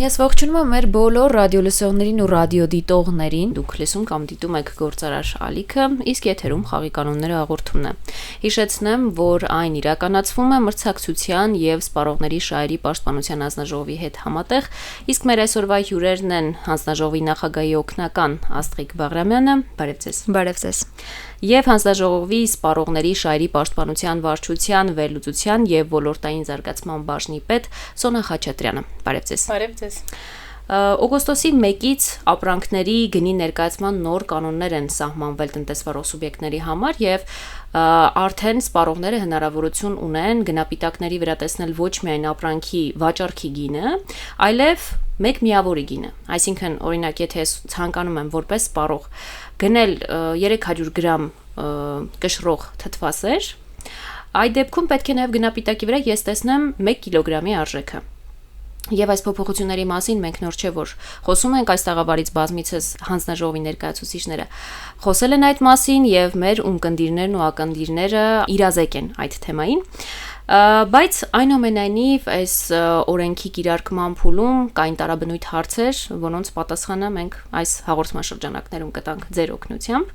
Ես ողջունում եմ մեր բոլոր ռադիոլսողներին ու ռադիոդիտողներին։ Դուք լսում կամ դիտում եք Գործարար ալիքը, իսկ եթերում Խաղի կանոնները հաղորդումն է։ Հիշեցնեմ, որ այն իրականացվում է մրցակցության եւ Սպառողների շահերի պաշտպանության հանձնաժողովի հետ համատեղ, իսկ մեր այսօրվա հյուրերն են հանձնաժողովի նախագահի օգնական Աստղիկ Բաղրամյանը, բարև ձեզ։ Բարև ձեզ։ Եվ հանձնաժողովի Սպառողների շահերի պաշտպանության վարչության վերլուծության եւ ոլորտային զարգացման բաժնի պետ Սոնա Խաչատրյանը, բարև ձեզ։ Բարև ձեզ։ Օգոստոսի 1-ից ապրանքների գնի ներկայացման նոր կանոններ են սահմանվել տնտեսվարող սուբյեկտների համար եւ արդեն սպառողները հնարավորություն ունեն գնապիտակների վրա տեսնել ոչ միայն ապրանքի վաճառքի գինը, այլև մեկ միավորի գինը։ Այսինքն, օրինակ, եթե ցանկանում եմ որպես սպառող գնել 300 գրամ կշռող թթվասեր, այդ դեպքում պետք է նաև գնապիտակի վրա ես տեսնեմ 1 կիլոգրամի արժեքը։ Եվ այս փոփոխությունների մասին մենք նոր չէ որ խոսում ենք այս տաղավարից բազմիցս հանձնաժողովի ներկայացուցիչները խոսել են այդ մասին եւ մեր ունկնդիրներն ու ակնդիրները իրազեկ են այդ թեմային, բայց այնուամենայնիվ այս օրենքի կիրարկման փուլում կային տարաբնույթ հարցեր, որոնց պատասխանը մենք այս հաղորդման շրջանակներում կտանք ձեր օգնությամբ,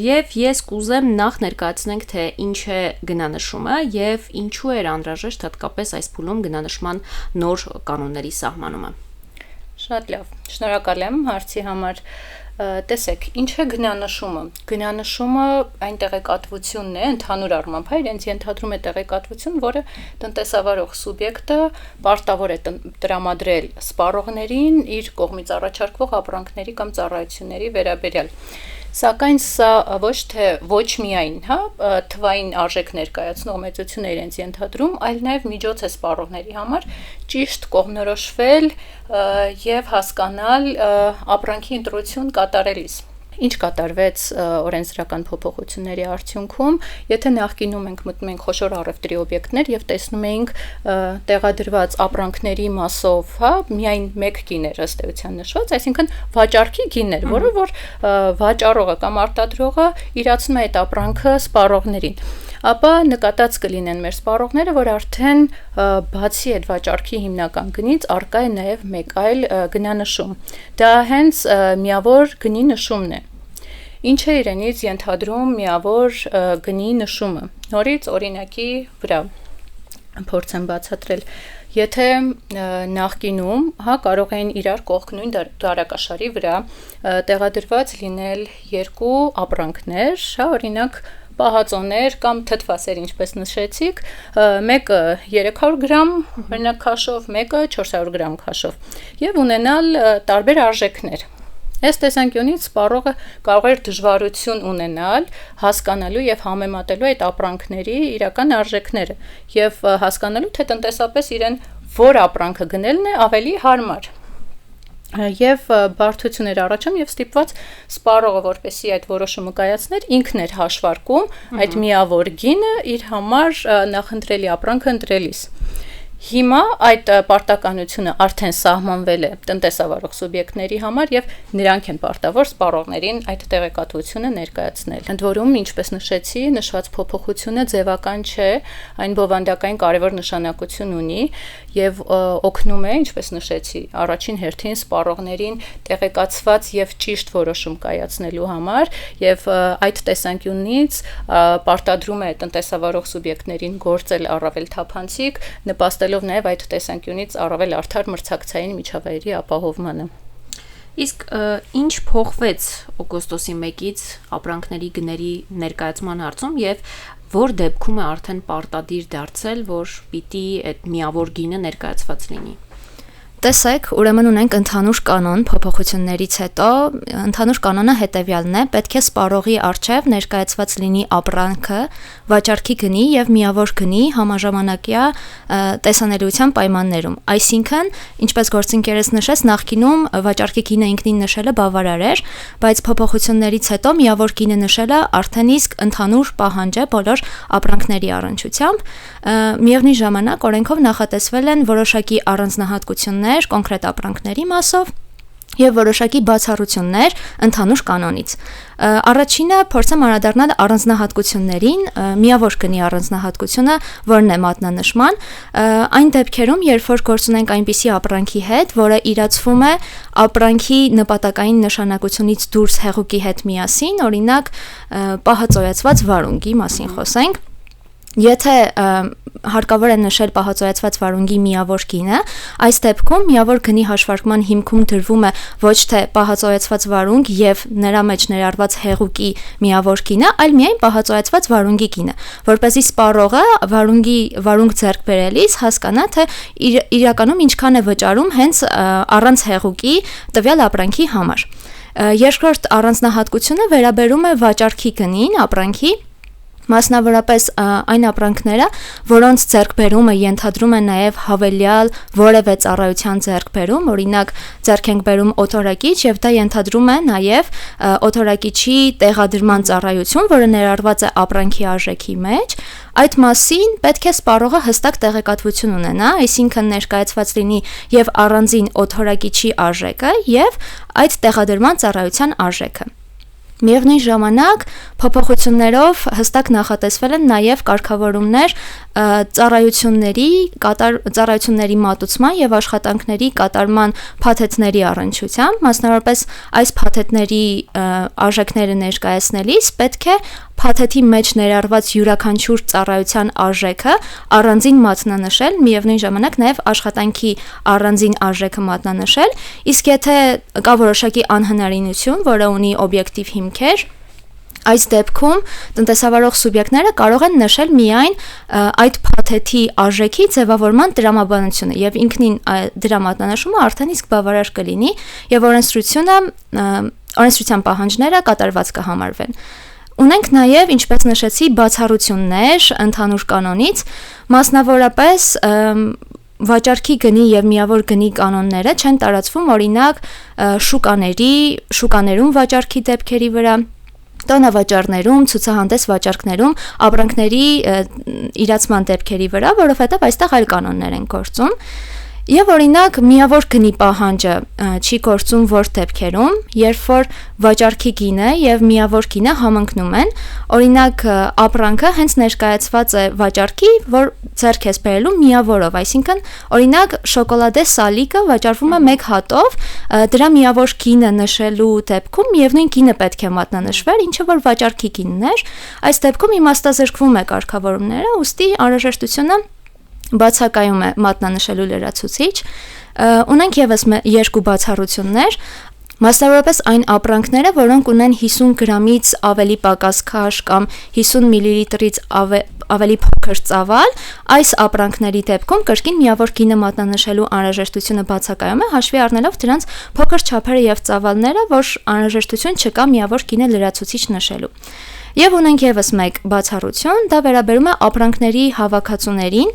եւ ես կուզեմ նախ ներկայացնենք թե ինչ է գնանշումը եւ ինչու էր անհրաժեշտ հատկապես այս փուլում գնանշման նոր կանոնների սահմանումը։ Շատ լավ, շնորհակալ եմ հարցի համար։ Տեսեք, ինչ է գնանշումը։ Գնանշումը այն տեղեկատվությունն է, ընդհանուր առմամբ, իրենց ենթադրում է տեղեկատվություն, որը տնտեսավարող սուբյեկտը պարտավոր է տրամադրել սպառողներին իր կողմից առաջարկվող ապրանքների կամ ծառայությունների վերաբերյալ։ Սակայն սա ոչ միայն, թվային արժեք ներկայացնող մեծություն է իրենց ենթադրում, այլ նաև միջոց է սպառողների համար ճիշտ կողմնորոշվել եւ հասկանալ ապրանքի ընտրություն կատարելիս։ Ինչ կատարվեց օրենսդրական փոփոխությունների արդյունքում, եթե նախկինում ենք մտնում ենք խոշոր առևտրի օբյեկտներ եւ տեսնում էինք տեղադրված ապրանքների մասով, միայն մեկ գին էր ըստ էության նշված, այսինքն վաճառքի գին էր, որը որ վաճառողը կամ արտադրողը իրացնում է այդ ապրանքը սպառողներին, ապա նկատած կլինեն մեր սպառողները, որ արդեն բացի այդ վաճառքի հիմնական գնից արկա է նաև մեկ այլ գնանշում։ Դա հենց միավոր գնի նշումն է։ Ինչ է իրենից ենթադրում միավոր գնի նշումը։ Նորից օրինակի վրա փորձեմ բացատրել։ Եթե նախկինում, կարող էին իրար կողքնույն դարակաշարի վրա տեղադրված լինել երկու ապրանքներ, օրինակ պահածոներ կամ թթվասեր, ինչպես նշեցիք, մեկը 300 գրամ օրինակ քաշով, մեկը 400 գրամ քաշով եւ ունենալ տարբեր արժեքներ։ Այս տեսանկյունից սպառողը կարող էր դժվարություն ունենալ հասկանալու եւ համեմատելու այդ ապրանքների իրական արժեքները եւ հասկանալու թե տնտեսապես իրեն որ ապրանքը գնելն է ավելի հարմար։ Եվ բարդություն էր առաջանում եւ ստիպված սպառողը որպեսի այդ որոշումը կայացներ ինքն էր հաշվարկում այդ միավոր գինը իր համար նախընտրելի ապրանքը ընտրելիս։ Հիմա այդ պարտականությունը արդեն սահմանվել է տնտեսավարող սուբյեկտների համար եւ նրանք են պարտավոր սպառողներին այդ տեղեկատվությունը ներկայացնել։ Ընդ որում, ինչպես նշեցի, նշված փոփոխությունը ձևական չէ, այն բովանդակային կարևոր նշանակություն ունի եւ օգնում է, ինչպես նշեցի, առաջին հերթին սպառողներին տեղեկացված եւ ճիշտ որոշում կայացնելու համար եւ այդ տեսանկյունից պարտադրում է տնտեսավարող սուբյեկտներին գործել առավել թափանցիկ, նպաստելով նաև այդ տեսանկյունից առավել արդար մրցակցային միջավայրի ապահովմանը։ Իսկ ինչ փոխվեց օգոստոսի 1-ից ապրանքների գների ներկայացման հարցում եւ որ դեպքում է արդեն պարտադիր դարձել, որ պիտի այդ միավոր գինը ներկայացված լինի։ Տեսեք, ուրեմն ունենք ընդհանուր կանոն փոփոխություններից հետո, ընդհանուր կանոնը հետևյալն է, պետք է սպառողի առջև ներկայացված լինի ապրանքը, վաճառքի գնի եւ միավոր գնի համաժամանակյա տեսանելիության պայմաններում։ Այսինքն, ինչպես գործընկերս նշեց, նախկինում վաճառքի գինը ինքնին նշելը բավարար էր, բայց փոփոխություններից հետո միավոր գինը նշելը արդեն իսկ ընդհանուր պահանջ է բոլոր ապրանքների առնչությամբ։ Միևնույն ժամանակ օրենքով նախատեսվել են որոշակի առանձնահատկություններ կոնկրետ ապրանքների մասով եւ որոշակի բացառություններ ընդհանուր կանոնից։ Առաջինը փորձեմ անդրադառնալ առանձնահատկություններին, միավոր գնի առանձնահատկությունը, որն է մատնանշման, այն դեպքերում, երբ որ գործ ունենք այնպիսի ապրանքի հետ, որը իրացվում է ապրանքի նպատակային նշանակությունից դուրս հեղուկի հետ միասին, օրինակ պահածոյացված վարունգի մասին խոսենք։ Եթե հարկավոր է նշել պահածոյացված վարունգի միավոր գինը, այս դեպքում միավոր գնի հաշվարկման հիմքում դրվում է ոչ թե պահածոյացված վարունգ եւ նրա մեջ ներառված հեղուկի միավոր գինը, այլ միայն պահածոյացված վարունգի գինը, որպեսզի սպառողը վարունգ ձեռք բերելիս հասկանա, թե իրականում ինչքան է վճարում հենց առանց հեղուկի տվյալ ապրանքի համար։ Երկրորդ առանձնահատկությունը վերաբերում է վաճառքի գնին ապրանքի, մասնավորապես այն ապրանքները, որոնց ձեռքբերումը ենթադրում է նաև հավելյալ որևէ ծառայության ձեռքբերում, օրինակ ձեռք ենք բերում օթորակիչ եւ դա ենթադրում է նաև օթորակիչի տեղադրման ծառայություն, որը ներառված է ապրանքի արժեքի մեջ, այդ մասին պետք է սպառողը հստակ տեղեկատվություն ունենա, այսինքն ներկայացված լինի եւ առանձին օթորակիչի արժեքը եւ այդ տեղադրման ծառայության արժեքը։ Միևնույն ժամանակ փոփոխություններով հստակ նախատեսվել են նաև կարգավորումներ ծառայությունների մատուցման եւ աշխատանքների կատարման փաթեթների առնչությամբ, մասնավորապես այս փաթեթների արժեքները ներկայացնելիս պետք է փաթեթի մեջ ներառված յուրաքանչյուր ծառայության արժեքը առանձին մատնանշել, միևնույն ժամանակ նաև աշխատանքի առանձին արժեքը մատնանշել, իսկ եթե կա որոշակի անհնարինություն, որը ունի օբյեկտիվ հիմքեր, այս դեպքում տնտեսավարող սուբյեկտները կարող են նշել միայն այդ փաթեթի արժեքի ձևավորման տրամաբանությունը եւ ինքնին դրա մատնանշումը արդեն իսկ բավարար կլինի եւ օրենսդրության պահանջները կատարված կհամարվեն։ Ունենք նաև, ինչպես նշեցի, բացառություններ ընդհանուր կանոնից, մասնավորապես վաճառքի գնի եւ միավոր գնի կանոնները չեն տարածվում օրինակ շուկաներում վաճառքի դեպքերի վրա, տոնավաճառներում, ցուցահանդես վաճառքներում, ապրանքների իրացման դեպքերի վրա, որովհետեւ այստեղ այլ կանոններ են գործում։ Եվ օրինակ միավոր գնի պահանջը չի գործում որ դեպքերում, երբ որ վաճառքի գինը եւ միավոր գինը համընկնում են, օրինակ ապրանքը հենց ներկայացված է վաճառքի, որ ձեռք ես բերելու միավորով, այսինքն օրինակ շոկոլադե սալիկը վաճառվում է 1 հատով, դրա միավոր գինը նշելու դեպքում միևնույն գինը պետք է մատնանշվեր, ինչը որ վաճառքի գինն էր, այս դեպքում իմաստազրկվում է կարգավորումները, ուստի անհրաժեշտությունը բացակայում է մատնանշելու լրացուցիչ, ունենք եւս երկու բացառություններ, մասնավորապես այն ապրանքները, որոնք ունեն 50 գրամից ավելի պակաս քաշ կամ 50 մլ-ից ավելի փոքր ծավալ, այս ապրանքների դեպքում կրկին միավոր գինը մատնանշելու անհրաժեշտությունը բացակայում է, հաշվի առնելով դրանց փոքր չափերը եւ ծավալները, որ անհրաժեշտություն չկա միավոր գինը լրացուցիչ նշելու։ Եվ ունենք եւս մեկ բացառություն, դա վերաբերում է ապրանքների հավաքածուներին,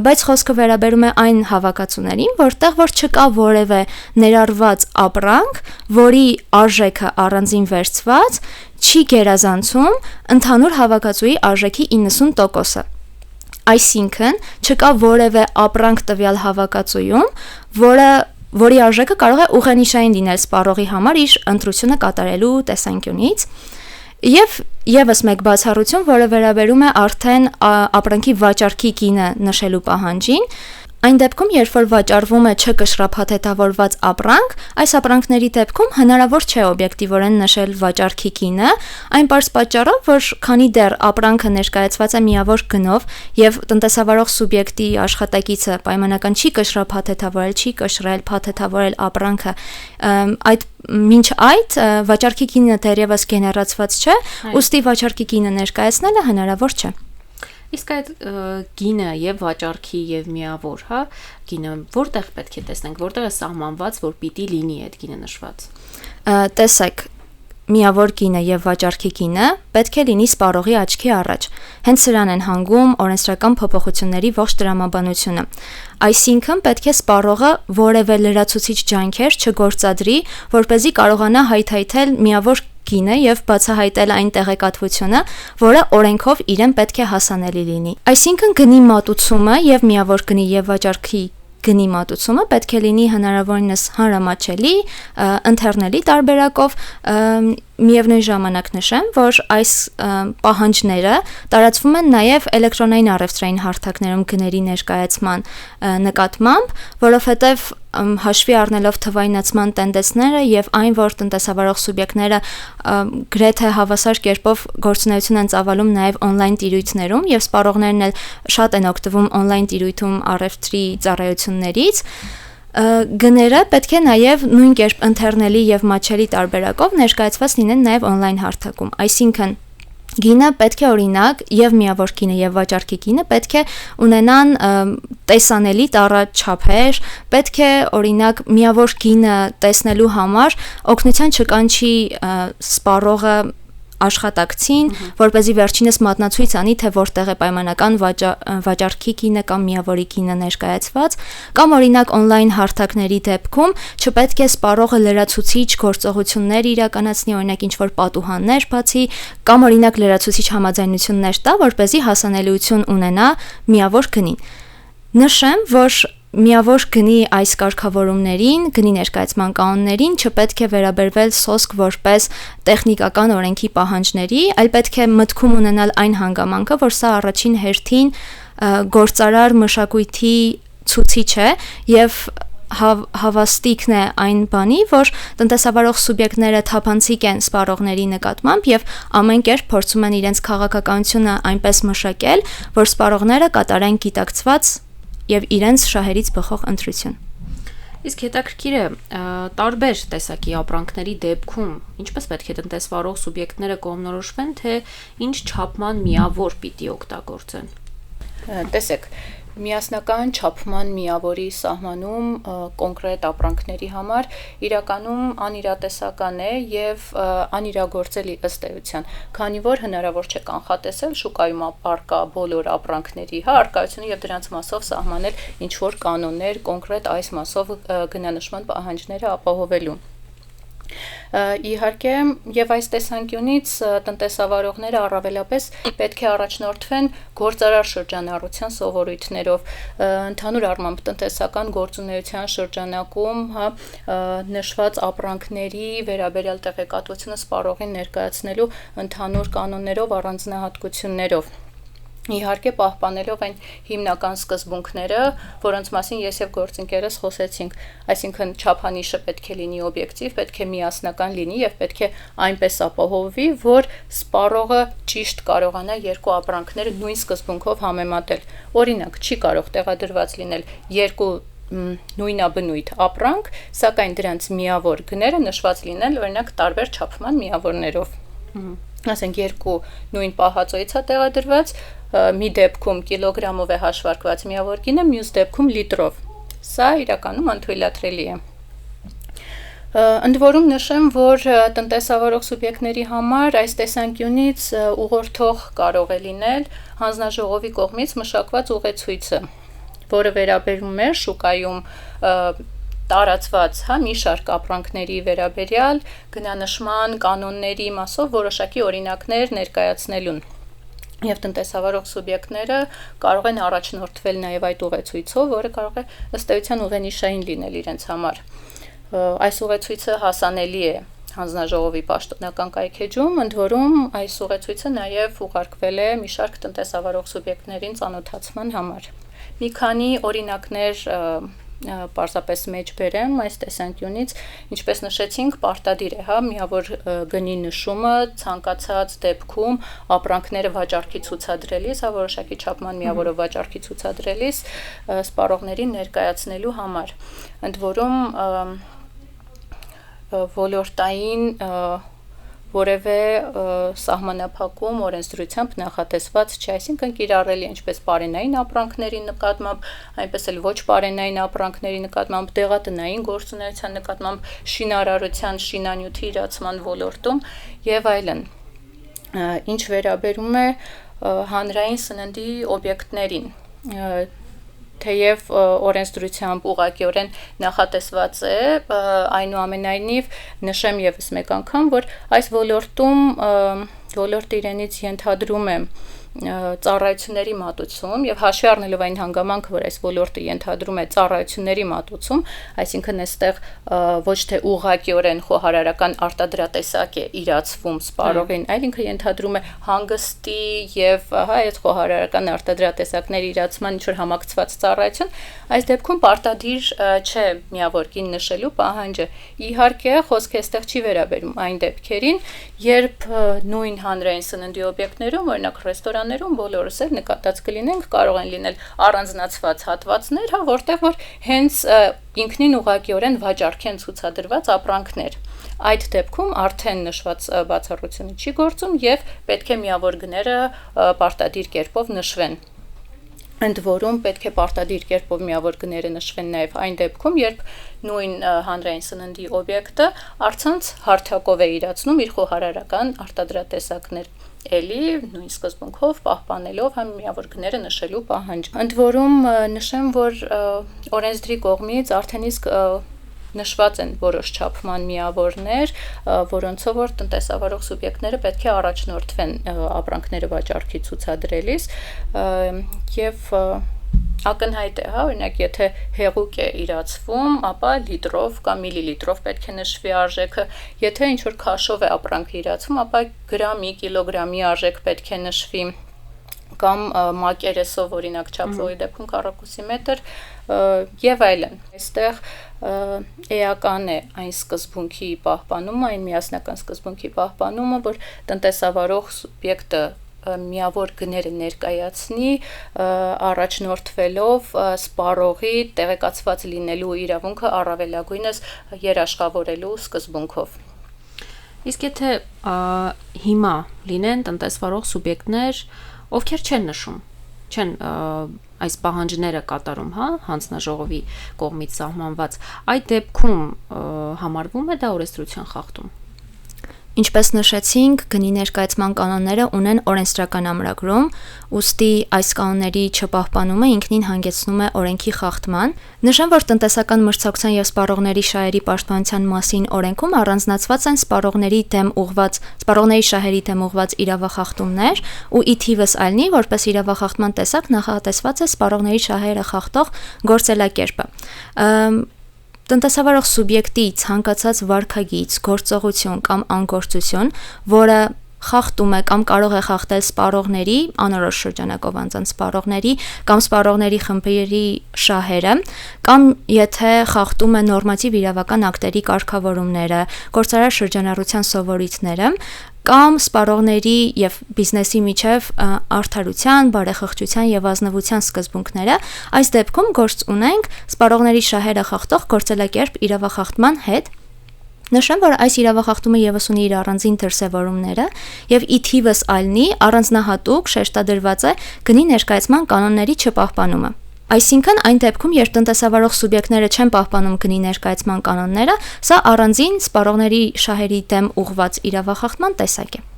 բայց խոսքը վերաբերում է այն հավաքածուներին, որտեղ որ չկա որևէ ներառված ապրանք, որի արժեքը առանձին վերցված չի գերազանցում ընդհանուր հավաքածուի արժեքի 90%-ը։ Այսինքն չկա որևէ ապրանք տվյալ հավաքածուում, որի արժեքը կարող է ուղենիշային լինել սպառողի համար իր ընտրությունը կատարելու տեսանկյունից։ Եվ եւս մեկ բացառություն, որը վերաբերում է արդեն ապրանքի վաճառքի գինը նշելու պահանջին, այն դեպքում, երբ որ վաճառվում է չկշռափաթեթավորված ապրանք, այս ապրանքների դեպքում հնարավոր չէ օբյեկտիվորեն նշել վաճառքի գինը, այն պարզ պատճառով, որ քանի դեռ ապրանքը ներկայացված է միավոր գնով եւ տնտեսավարող սուբյեկտի աշխատակիցը պայմանական չի կշռափաթեթավորել, չի կշռել, փաթեթավորել ապրանքը, այդ մինչ այդ վաճառքի գինը դեռևս գեներացված չէ, ուստի վաճառքի գինը ներկայացնելը հնարավոր չէ։ Իսկ այդ գինը եւ վաճառքի եւ միավոր, հա, գինը որտեղ պետք է տեսնենք, որտեղ է սահմանված, որ պիտի լինի այդ գինը նշված։ Տեսեք, միավոր գինը եւ վաճառքի գինը պետք է լինի սպառողի աչքի առաջ։ Հենց սրան են հանգում օրենսդրական փոփոխությունների ողջ տրամաբանությունը։ Այսինքն պետք է սպառողը որևէ լրացուցիչ ջանքեր չգործադրի, որպեսզի կարողանա հայթայթել միավոր գինը եւ բացահայտել այն տեղեկատվությունը, որը օրենքով իրեն պետք է հասանելի լինի։ Այսինքն գնի մատուցումը եւ միավոր գնի եւ վաճառքի գնի մատուցումը պետք է լինի հնարավորինս հանրամատչելի, ընթերնելի տարբերակով, միևնույն ժամանակ նշեմ, որ այս պահանջները տարածվում են նաև էլեկտրոնային առևտրային հարթակներում գների ներկայացման նկատմամբ, որովհետև հաշվի առնելով թվայնացման տենդեցները եւ այն, որ տնտեսավարող սուբյեկտները գրեթե հավասար կերպով գործունեություն են ծավալում նաև on-line տիրույթներում եւ սպառողներն էլ շատ են օգտվում on-line տիրույթում առևտրի ծառայություններից, գները պետք է նաև նույն կերպ ընթերնելի եւ մատչելի տարբերակով ներկայացված լինեն նաև on-line հարթակում, այսինքն գինը պետք է օրինակ եւ միավոր գինը եւ վաճառքի գինը պետք է ունենան տեսանելի տառաչափեր, պետք է օրինակ միավոր գինը տեսնելու համար օգնության չկանչի սպառողը աշխատակցին, որպեսզի վերջինս մատնացույց անի, թե որտեղ է պայմանական վաճառքի գինը կամ միավորի գինը ներկայացված, կամ օրինակ on-line հարթակների դեպքում չպետք է սպառողը լրացուցիչ գործողություններ իրականացնի, օրինակ ինչ-որ պատուհաններ բացի, կամ օրինակ լրացուցիչ համաձայնություններ տա, որպեսզի հասանելիություն ունենա միավոր գնին։ Նշեմ, որ միավոր գնի այս կարգավորումներին, գնի ներկայացման կանոններին չպետք է վերաբերվել սոսկ որպես տեխնիկական օրենքի պահանջների, այլ պետք է մտքում ունենալ այն հանգամանքը, որ սա առաջին հերթին գործարար մշակույթի ցուցիչ է եւ հավաստիքն է այն բանի, որ տնտեսավարող սուբյեկտները թափանցիկ են սպառողների նկատմամբ եւ ամեն կերպ փորձում են իրենց քաղաքականությունը այնպես մշակել, որ սպառողները կատարեն գիտակցված եւ իրենց շահերից բխող ընտրություն։ Իսկ հետաքրքիր է, տարբեր տեսակի ապրանքների դեպքում ինչպես պետք է տնտեսվարող սուբյեկտները կողմնորոշվեն, թե ինչ չափման միավոր պիտի օգտագործեն։ Տեսեք, միասնական չափման միավորի սահմանում կոնկրետ ապրանքների համար իրականում անիրատեսական է եւ անիրագործելի ըստ էության, քանի որ հնարավոր չէ կանխատեսել շուկայում առկա բոլոր ապրանքների առկայությունը եւ դրանց մասով սահմանել ինչ որ կանոններ կոնկրետ այս մասով գնանշման պահանջները ապահովելու։ Իհարկե, եւ այս տեսանկյունից տնտեսավարողները առավելապես պետք է առաջնորդվեն գործարար շրջանառության սովորույթներով, ընդհանուր առմամբ տնտեսական գործունեության շրջանակում, նշված ապրանքների վերաբերյալ տեղեկատվությունը սպառողին ներկայացնելու ընդհանուր կանոններով, առանձնահատկություններով։ Իհարկե պահպանելով այն հիմնական սկզբունքները, որոնց մասին ես եւ գործընկերս խոսեցինք, այսինքն չափանիշը պետք է լինի օբյեկտիվ, պետք է միասնական լինի եւ պետք է այնպես ապահովվի, որ սպառողը ճիշտ կարողանա երկու ապրանքները նույն սկզբունքով համեմատել։ Օրինակ, չի կարող տեղադրված լինել երկու նույնաբնույթ ապրանք, սակայն դրանց միավոր գները նշված լինել օրինակ տարբեր չափման միավորներով։ Ասենք երկու նույն պահածոից է տեղադրված, մի դեպքում կիլոգրամով է հաշվարկված միավոր գինը, մյուս դեպքում լիտրով։ Սա իրականում անթույլատրելի է։ Ընդ որում նշեմ, որ տնտեսավարող սուբյեկտների համար այս տեսանկյունից ուղղորդող կարող է լինել հանձնաժողովի կողմից մշակված ուղեցույցը, որը վերաբերում է շուկայում տարածված մի շարք ապրանքների վերաբերյալ գնանշման կանոնների մասով որոշակի օրինակներ ներկայացնելուն։ Եվ տնտեսավարող սուբյեկտները կարող են առաջնորդվել նաև այդ ուղեցույցով, որը կարող է ըստ էության ուղենիշային լինել իրենց համար։ Այս ուղեցույցը հասանելի է հանձնաժողովի պաշտոնական կայքեջում, ընդ որում այս ուղեցույցը նաև ուղարկվել է մի շարք տնտեսավարող սուբյեկտներին ծանոթացման համար։ Մի քանի օրինակներ պարզապես մեջ բերեմ այս տեսանկյունից, ինչպես նշեցինք, պարտադիր է, միավոր գնի նշումը ցանկացած դեպքում ապրանքները վաճառքի ցուցադրելիս, որոշակի չափման միավորով վաճառքի ցուցադրելիս սպառողներին ներկայացնելու համար։ Ընդ որում ոլորտային որևէ սահմանափակում օրենսդրությամբ նախատեսված չէ, այսինքն կիրառելի ինչպես պարենային ապրանքների նկատմամբ, այնպես էլ ոչ պարենային ապրանքների նկատմամբ, դեղատնային գործունեության նկատմամբ, շինարարության, շինանյութի իրացման ոլորտում եւ այլն։ Ինչ վերաբերում է հանրային սննդի օբյեկտներին, թեև օրենսդրությամբ ուղղակիորեն նախատեսված է, այնուամենայնիվ նշեմ եւս մեկ անգամ, որ այս ոլորտում ոլորտը իրենից ենթադրում է ծառայությունների մատուցում եւ հաշվի առնելով այն հանգամանքը, որ այս ոլորտը ենթադրում է ծառայությունների մատուցում, այսինքն այստեղ ոչ թե ուղղակիորեն խոհարարական արտադրատեսակ է իրացվում սպառողին, այլ ինքը ենթադրում է հանգստի եւ այդ խոհարարական արտադրատեսակների իրացման ինչ-որ համակցված ծառայություն, այս դեպքում պարտադիր չէ միավոր կին նշելու պահանջը։ Իհարկե, խոսքը այստեղ չի վերաբերում այն դեպքերին, երբ նույն հանրային սննդի օբյեկտներում, օրինակ ռեստորաններում բոլորս էլ նկատած կլինենք, կարող են լինել առանձնացված հատվածներ, որտեղ որ հենց ինքնին ուղղակիորեն վաճառքի են ցուցադրված ապրանքներ։ Այդ դեպքում արդեն նշված բացառությունը չի գործում եւ պետք է միավոր գները պարտադիր կերպով նշվեն։ Ընդ որում պետք է պարտադիր կերպով միավոր գները նշվեն նաև այն դեպքում, երբ նույն հանրային սննդի օբյեկտը առցանց հարթակով է իրացնում իր խոհարարական արտադրատեսակներ, էլի նույն սկզբունքով պահպանելով համ միավոր գները նշելու պահանջ։ Ընդ որում նշեմ, որ օրենսդրի կողմից արդեն իսկ նշված են որոշ չափման միավորներ, որոնցով որ տնտեսավարող սուբյեկտները պետք է առաջնորդվեն ապրանքները վաճառքի ցուցադրելիս եւ ակնհայտ է, օրինակ, եթե հեղուկ է իրացվում, ապա լիտրով կամ միլիլիտրով պետք է նշվի արժեքը, եթե ինչ-որ քաշով է ապրանքը իրացվում, ապա գրամի, կիլոգրամի արժեք պետք է նշվի կամ մակերեսով, օրինակ, չափվողի դեպքում քառակուսի մետր եւ այլն։ Այստեղ էական է այն սկզբունքի պահպանումը, այն միասնական սկզբունքի պահպանումը, որ տնտեսավարող սուբյեկտը միավոր գները ներկայացնի առաջնորդվելով սպառողի տեղեկացված լինելու իրավունքը առավելագույնս երաշխավորելու սկզբունքով։ Իսկ եթե հիմա լինեն տնտեսվարող սուբյեկտներ, ովքեր չեն նշում, չեն այս պահանջները կատարում, հանձնաժողովի կողմից սահմանված, այդ դեպքում համարվում է դա օրենսդրության խախտում։ Ինչպես նշեցինք, գնի ներկայացման կանոնները ունեն օրենսդրական ամրագրում, ուստի այս կանոնների չպահպանումը ինքնին հանգեցնում է օրենքի խախտման։ Նշեմ, որ տնտեսական մրցակցության եւ սպառողների շահերի պաշտպանության մասին օրենքում առանձնացված են սպառողների շահերի դեմ ուղղված իրավախախտումներ, ու ի թիվս այլնի, որպես իրավախախտման տեսակ նախատեսված է սպառողների շահերը խախտող գործելակերպը։ Տնտեսավարող սուբյեկտի ցանկացած վարքագիծ, գործողություն կամ անգործություն, որը խախտում է կամ կարող է խախտել սպառողների, անորոշ շրջանակով անձանց սպառողների կամ սպառողների խմբերի շահերը, կամ եթե խախտում է նորմատիվ իրավական ակտերի կարգավորումները, գործարար շրջանառության սովորույթները, կամ սպառողների եւ բիզնեսի միջև արդարության, բարեխղճության եւ ազնվության սկզբունքները, այս դեպքում գործ ունենք սպառողների շահերը խախտող գործելակերպ իրավախախտման հետ։ Նշեմ, որ այս իրավախախտումը եւս ունի իր առանձին դրսևորումները եւ ի թիվս այլնի առանձնահատուկ շեշտադրված է գնի ներկայացման կանոնների չպահպանումը։ Այսինքն այն դեպքում, երբ տնտեսավարող սուբյեկտները չեն պահպանում գնի ներկայացման կանոնները, սա առանձին սպառողների շահերի դեմ ուղղված իրավախախտման տեսակ է։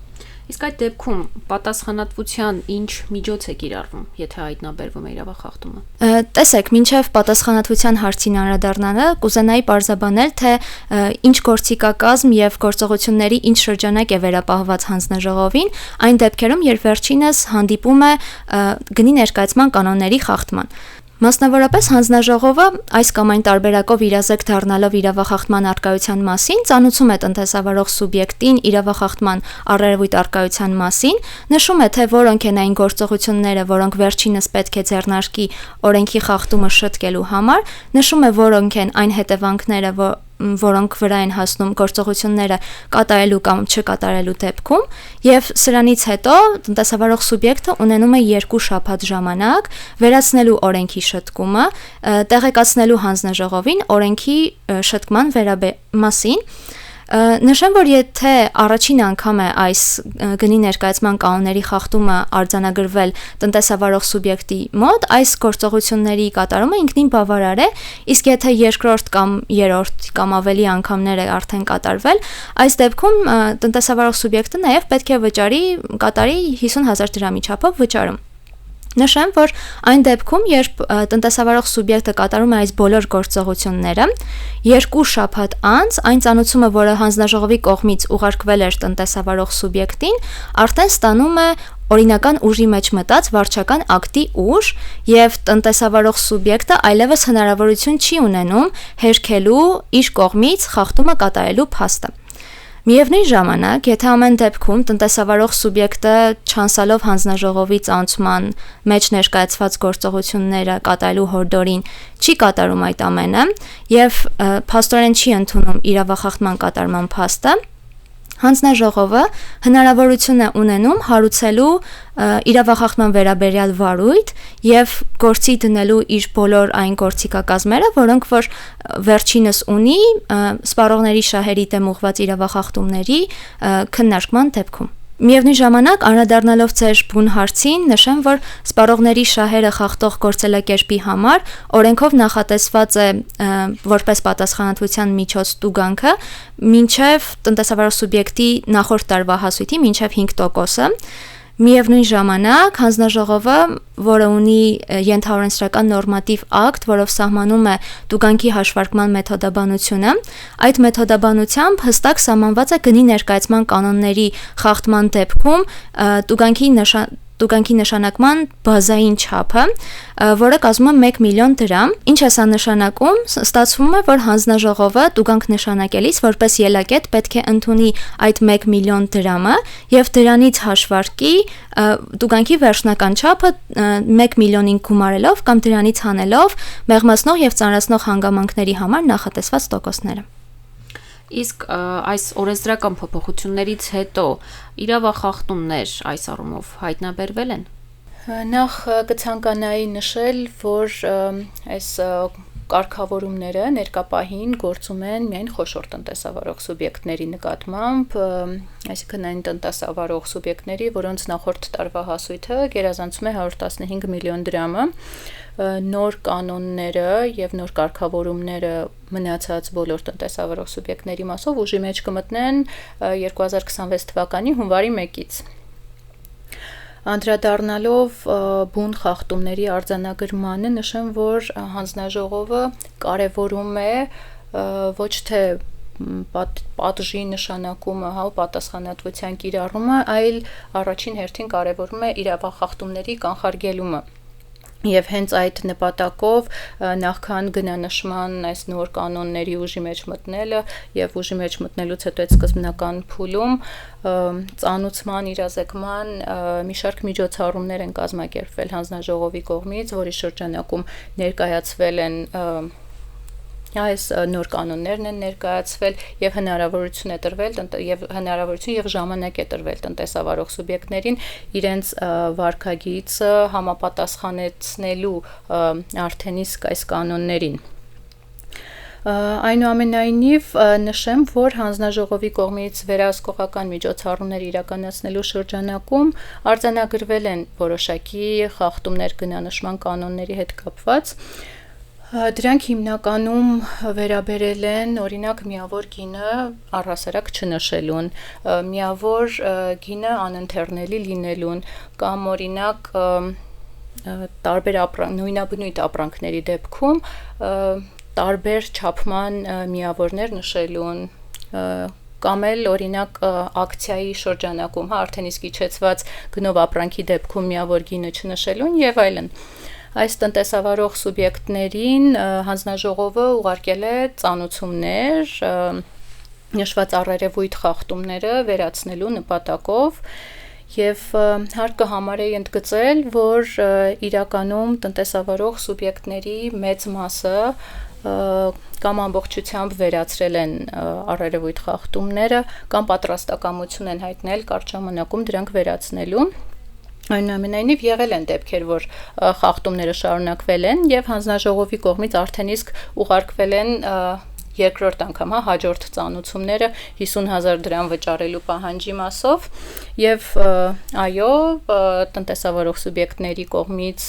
Իսկ այդ դեպքում պատասխանատվության ինչ միջոց է կիրառվում, եթե հայտնաբերվում է իրավախախտումը։ Տեսեք, մինչև պատասխանատվության հարցին անդրադառնալը կուզենայի պարզաբանել, թե ինչ գործիքակազմ եւ գործողությունների ինչ շրջանակ է վերապահված հանձնաժողովին, այն դեպքերում, երբ վերջինս հանդիպում է գնի ներկայացման կանոնների խախտման։ Մասնավորապես հանձնաժողովը այս կամ այն տարբերակով իրազեկ դառնալով իրավախախտման առկայության մասին ծանուցում է տնտեսավարող սուբյեկտին իրավախախտման առերևույթ առկայության մասին, նշում է, թե որոնք են այն գործողությունները, որոնք վերջինս պետք է ձեռնարկի օրենքի խախտումը շտկելու համար, նշում է, որոնք են այն հետևանքները, որոնք վրա են հասնում գործողությունները կատարելու կամ չկատարելու դեպքում, եւ սրանից հետո տնտեսավարող սուբյեկտը ունենում է 2 շաբաթ ժամանակ վերացնելու օրենքի շտկումը, տեղեկացնելու հանձնաժողովին օրենքի շտկման մասին։ Նշեմ, որ եթե առաջին անգամ է այս գնի ներկայացման կանոնների խախտումը արձանագրվել տնտեսավարող սուբյեկտի մոտ, այս գործողությունների կատարումը ինքնին բավարար է, իսկ եթե երկրորդ կամ երրորդ կամ ավելի անգամներ է արդեն կատարվել, այս դեպքում տնտեսավարող սուբյեկտը նաև պետք է կատարի 50,000 դրամի չափով վճարում։ Նշեմ, որ այն դեպքում, երբ տնտեսավարող սուբյեկտը կատարում է այս բոլոր գործողությունները, 2 շաբաթ անց այն ծանուցումը, որը հանձնաժողովի կողմից ուղարկվել էր տնտեսավարող սուբյեկտին, արդեն ստանում է օրինական ուժի մեջ մտած վարչական ակտի ուժ եւ տնտեսավարող սուբյեկտը այլևս հնարավորություն չի ունենում հերքելու իր կողմից խախտումը կատարելու փաստը։ Միևնույն ժամանակ, եթե ամեն դեպքում տնտեսավարող սուբյեկտը չանցալով հանձնաժողովի ծանոթման մեջ ներկայացված գործողությունները կատարելու հորդորին չի կատարում այդ ամենը եւ փաստորեն չի ընդունում իրավախախտման կատարման փաստը, հանձնաժողովը հնարավորություն է ունենում հարուցելու իրավախախտման վերաբերյալ վարույթ եւ գործի դնելու իր բոլոր այն գործիքակազմերը, որոնք որ վերջինս ունի սպառողների շահերի դեմ ուղղված իրավախախտումների քննարկման դեպքում։ Միևնույն ժամանակ, անդրադառնալով ձեր բուն հարցին, նշեմ, որ սպառողների շահերը խախտող գործելակերպի համար օրենքով նախատեսված է որպես պատասխանատվության միջոց տուգանքը մինչև տնտեսավարող սուբյեկտի նախորդ տարվա հասույթի մինչև 5%-ը։ Միևնույն ժամանակ, հանձնաժողովը, որը ունի ենթաօրենսդրական նորմատիվ ակտ, որով սահմանում է տուգանքի հաշվարկման մեթոդաբանությունը, այդ մեթոդաբանությամբ հստակ սահմանված է գնի ներկայացման կանոնների խախտման դեպքում տուգանքի նշանակման բազային չափը, որը կազմում է 1 միլիոն դրամ։ Ինչ է սա նշանակում, ստացվում է, որ հանձնաժողովը տուգանք նշանակելիս որպես ելակետ պետք է ընդունի այդ 1 միլիոն դրամը եւ դրանից հաշվարկի տուգանքի վերջնական չափը 1 միլիոնին գումարելով կամ դրանից հանելով մեղմացնող եւ ծանրացնող հանգամանքների համար նախատեսված տոկոսները։ Իսկ այս օրենսդրական փոփոխություններից հետո իրավախախտումներ այս առումով հայտնաբերվել են։ Նախ կցանկանայի նշել, որ այս կարգավորումները ներկապահին գործում են միայն խոշոր տնտեսավարող սուբյեկտների նկատմամբ, այսինքն այն տնտեսավարող սուբյեկտների, որոնց նախորդ տարվա հասույթը գերազանցում է 115 միլիոն դրամը, նոր կանոնները եւ նոր կարգավորումները մնացած բոլոր տնտեսավարող սուբյեկտների մասով ուժի մեջ կմտնեն 2026 թվականի հունվարի 1-ից։ Անդրադառնալով բուն խախտումների արձանագրմանը, նշեմ, որ հանձնաժողովը կարևորում է ոչ թե պատժի նշանակումը, պատասխանատվության կիրառումը, այլ առաջին հերթին կարևորում է իրավախախտումների կանխարգելումը։ Եվ հենց այդ նպատակով նախքան գնանշման այս նոր կանոնների ուժի մեջ մտնելը եւ ուժի մեջ մտնելուց հետո այդ սկզբնական փուլում ծանուցման իրազեկման մի շարք միջոցառումներ են կազմակերպվել հանձնաժողովի կողմից, որի շրջանակում ներկայացվել են այս նոր կանոններն են ներկայացվել եւ հնարավորություն է տրվել եւ ժամանակ է տրվել տնտեսավարող սուբյեկտներին իրենց վարքագիծը համապատասխանեցնելու արդեն իսկ այս կանոններին։ Այնուամենայնիվ նշեմ, որ հանձնաժողովի կողմից վերահսկողական միջոցառումներ իրականացնելու շրջանակում արձանագրվել են որոշակի խախտումներ գնանշման կանոնների հետ կապված։ Դրանք հիմնականում վերաբերել են օրինակ միավոր գինը առհասարակ չնշելուն, միավոր գինը անընթեռնելի լինելուն կամ օրինակ տարբեր նույնաբնույթ ապրանքների դեպքում տարբեր չափման միավորներ նշելուն կամ էլ օրինակ ակցիայի շրջանակում, արդեն իսկ իջեցված գնով ապրանքի դեպքում միավոր գինը չնշելուն եւ այլն։ Այս տնտեսավարող սուբյեկտներին հանձնաժողովը ուղարկել է ծանուցումներ նշված առերևույթ խախտումները վերացնելու նպատակով եւ հարկ կհամարեի ընդգծել, որ իրականում տնտեսավարող սուբյեկտների մեծ մասը կամ ամբողջությամբ վերացրել են առերևույթ խախտումները կամ պատրաստակամություն են հայտնել կարճ ժամանակում դրանք վերացնելու։ Այնուամենայնիվ եղել են դեպքեր, որ խախտումները շարունակվել են եւ հանձնաժողովի կողմից արդեն իսկ ուղարկվել են երկրորդ անգամ, հաջորդ ծանուցումները 50,000 դրամ վճարելու պահանջի մասով եւ այո, տնտեսավարող սուբյեկտների կողմից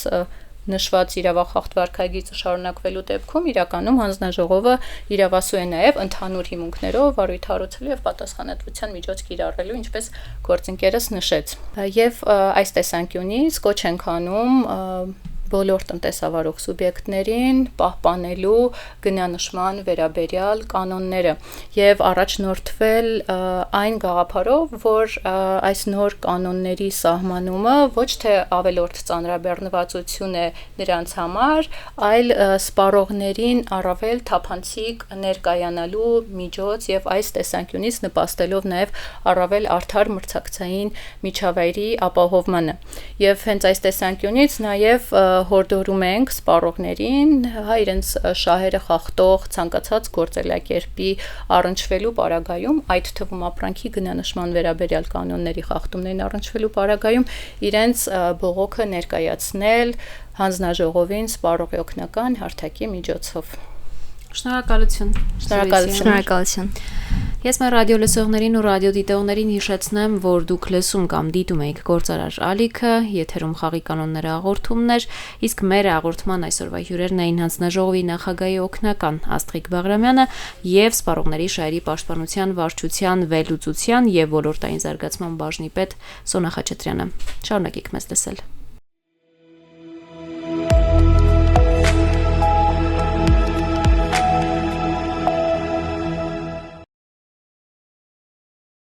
նշված իրավախախտ վարքագիծը շարունակվելու դեպքում իրականում հանձնաժողովը իրավասու է նաև ընդհանուր հիմունքներով վարույթ հարուցելու եւ պատասխանատվության միջոց կիրառելու, ինչպես գործընկերս նշեց։ Եվ այս տեսանկյունից կոչ ենք անում բոլոր տնտեսավարող սուբյեկտներին պահպանելու գնանշման վերաբերյալ կանոնները եւ առաջնորդվել այն գաղափարով, որ այս նոր կանոնների սահմանումը ոչ թե ավելորդ ծանրաբեռնվածություն է նրանց համար, այլ սպառողներին առավել թափանցիկ ներկայանալու միջոց եւ այս տեսանկյունից նպաստելով նաեւ առավել արդար մրցակցային միջավայրի ապահովմանը։ Եվ հենց այս տեսանկյունից նաեւ հորդորում ենք սպառողներին իրենց շահերը խախտող ցանկացած գործելակերպի առնչվելու պարագայում, այդ թվում ապրանքի գնանշման վերաբերյալ կանոնների խախտումներին առնչվելու պարագայում իրենց բողոքը ներկայացնել հանձնաժողովին սպառողի օգնական հարթակի միջոցով։ Շնորհակալություն։ Շնորհակալություն։ Ես մեր ռադիո լսողներին ու ռադիոդիտողներին հիշեցնեմ, որ դուք լսում կամ դիտում եք Գործարար ալիքը, եթերում խաղի կանոնները հաղորդումներ, իսկ մեր հաղորդման այսօրվա հյուրերն էին հանձնաժողովի նախագահի օգնական Աստղիկ Բաղրամյանը եւ Սպառողների շահերի պաշտպանության վարչության վերլուծության եւ ոլորտային զարգացման բաժնի պետ Սոնա Խաչատրյանը։ Շարունակեք մեզ լսել։